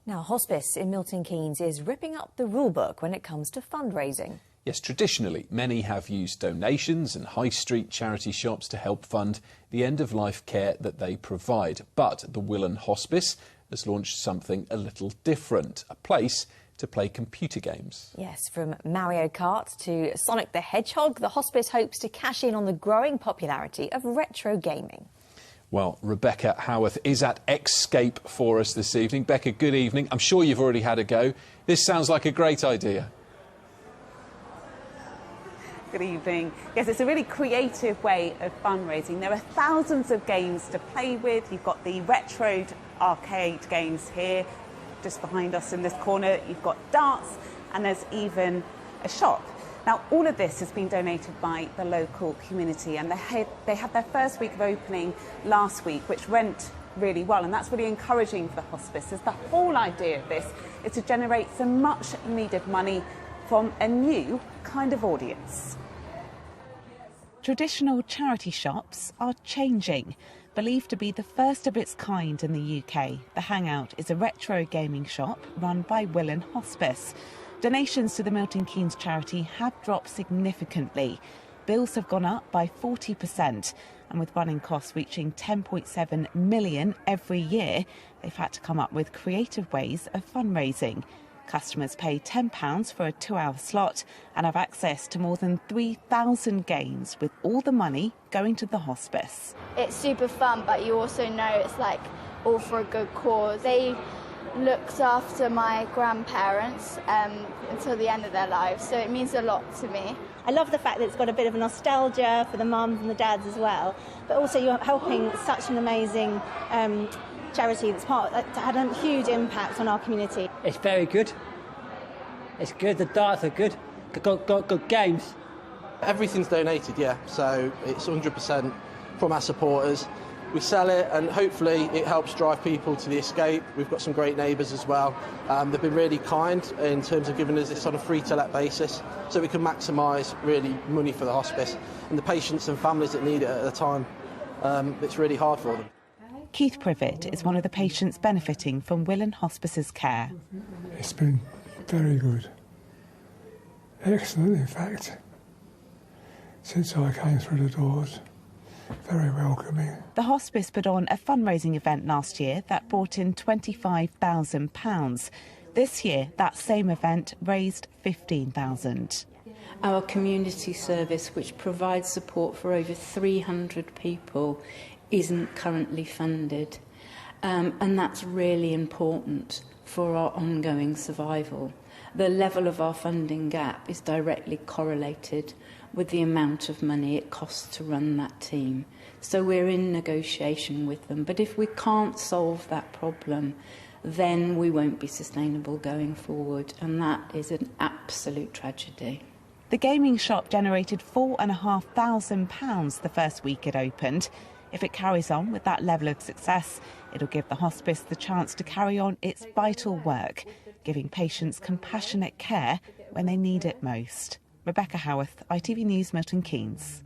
Now, Hospice in Milton Keynes is ripping up the rulebook when it comes to fundraising. Yes, traditionally, many have used donations and high street charity shops to help fund the end-of-life care that they provide. But the Willen Hospice has launched something a little different, a place to play computer games. Yes, from Mario Kart to Sonic the Hedgehog, the Hospice hopes to cash in on the growing popularity of retro gaming. Well, Rebecca Howarth is at Escape for us this evening. Becca, good evening. I'm sure you've already had a go. This sounds like a great idea. Good evening. Yes, it's a really creative way of fundraising. There are thousands of games to play with. You've got the retro arcade games here, just behind us in this corner. You've got darts, and there's even a shop. Now, all of this has been donated by the local community, and they had their first week of opening last week, which went really well, and that's really encouraging for the hospice, as the whole idea of this is to generate some much needed money from a new kind of audience. Traditional charity shops are changing. Believed to be the first of its kind in the UK, the Hangout is a retro gaming shop run by Willen Hospice. Donations to the Milton Keynes charity have dropped significantly. Bills have gone up by 40%, and with running costs reaching £10.7 million every year, they've had to come up with creative ways of fundraising. Customers pay £10 for a 2-hour slot and have access to more than 3,000 games, with all the money going to the hospice. It's super fun, but you also know it's like all for a good cause. They looked after my grandparents until the end of their lives, so it means a lot to me. I love the fact that it's got a bit of a nostalgia for the mums and the dads as well, but also you're helping such an amazing charity that's had a huge impact on our community. It's very good. It's good. The darts are good. Got good games. Everything's donated, yeah. So it's 100% from our supporters. We sell it, and hopefully it helps drive people to the Escape. We've got some great neighbours as well. They've been really kind in terms of giving us this on a free-to-let basis, so we can maximise really money for the hospice and the patients and families that need it at a time. It's really hard for them. Keith Privet is one of the patients benefiting from Willen Hospice's care. It's been very good. Excellent, in fact. Since I came through the doors, very welcoming. The hospice put on a fundraising event last year that brought in £25,000. This year, that same event raised £15,000. Our community service, which provides support for over 300 people, isn't currently funded, and that's really important for our ongoing survival. The level of our funding gap is directly correlated with the amount of money it costs to run that team. So we're in negotiation with them, but if we can't solve that problem, then we won't be sustainable going forward, and that is an absolute tragedy. The gaming shop generated £4,500 the first week it opened. If it carries on with that level of success, it'll give the hospice the chance to carry on its vital work, giving patients compassionate care when they need it most. Rebecca Howarth, ITV News, Milton Keynes.